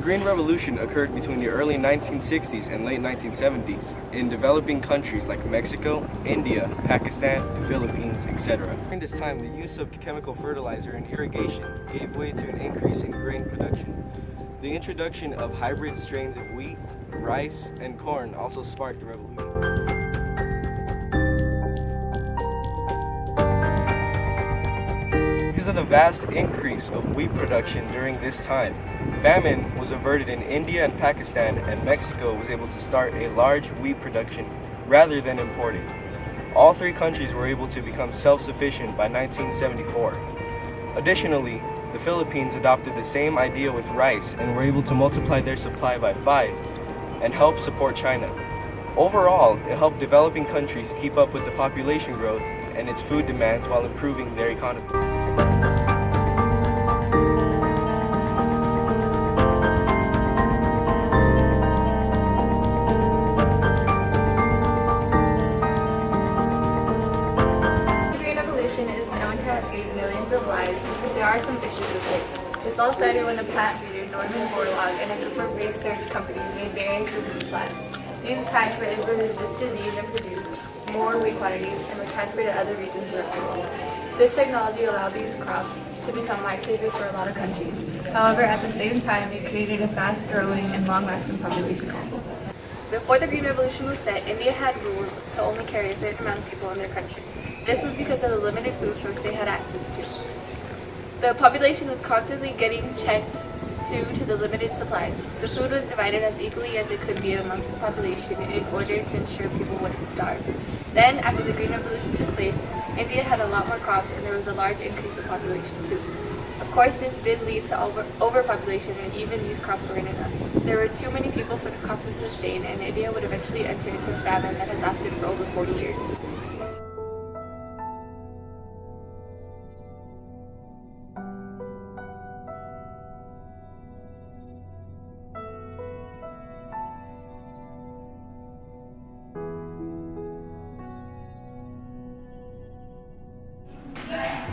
Green Revolution occurred between the early 1960s and late 1970s in developing countries like Mexico, India, Pakistan, the Philippines, etc. During this time, the use of chemical fertilizer and irrigation gave way to an increase in grain production. The introduction of hybrid strains of wheat, rice, and corn also sparked the revolution. Because of the vast increase of wheat production during this time, famine was averted in India and Pakistan, and Mexico was able to start a large wheat production rather than importing. All three countries were able to become self-sufficient by 1974. Additionally, the Philippines adopted the same idea with rice and were able to multiply their supply by 5 and help support China. Overall, it helped developing countries keep up with the population growth and its food demands while improving their economy. Is known to have saved millions of lives, but there are some issues with it. This all started when a plant breeder, Norman Borlaug, and a group of research companies made variants of wheat plants. These plants were able to resist disease and produce more wheat quantities and were transferred to other regions of the world. This technology allowed these crops to become lifesavers for a lot of countries. However, at the same time, it created a fast-growing and long-lasting population problem. Before the Green Revolution was set, India had rules to only carry a certain amount of people in their country. This was because of the limited food source they had access to. The population was constantly getting checked due to the limited supplies. The food was divided as equally as it could be amongst the population in order to ensure people wouldn't starve. Then, after the Green Revolution took place, India had a lot more crops and there was a large increase in population too. Of course, this did lead to overpopulation, and even these crops weren't enough. There were too many people for the crops to sustain, and India would eventually enter into a famine that has lasted for over 40 years.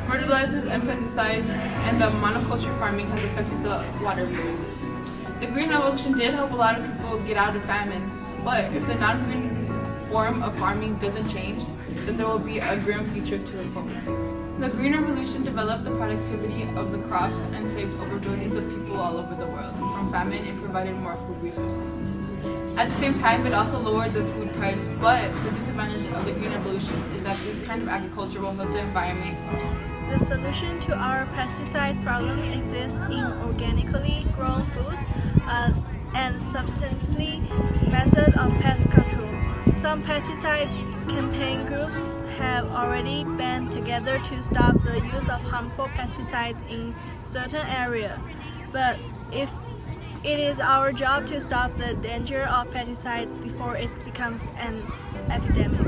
Fertilizers and pesticides and the monoculture farming has affected the water resources. The Green Revolution did help a lot of people get out of famine, but if the non-green form of farming doesn't change, then there will be a grim future to look forward to. The Green Revolution developed the productivity of the crops and saved over billions of people all over the world from famine and provided more food resources. At the same time, it also lowered the food price, but the disadvantage of the Green Revolution is that this kind of agriculture will hurt the environment. The solution to our pesticide problem exists in organically grown foods and substantially method of pest control. Some pesticide campaign groups have already band together to stop the use of harmful pesticides in certain areas, but it is our job to stop the danger of pesticide before it becomes an epidemic.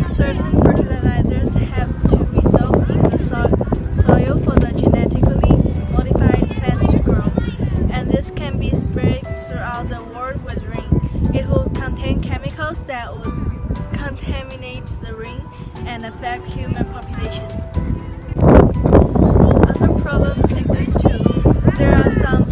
Certain fertilizers have to be soaked in the soil for the genetically modified plants to grow, and this can be sprayed throughout the world with rain. It will contain chemicals that would contaminate the rain and affect human population. Other problems exist too. There are some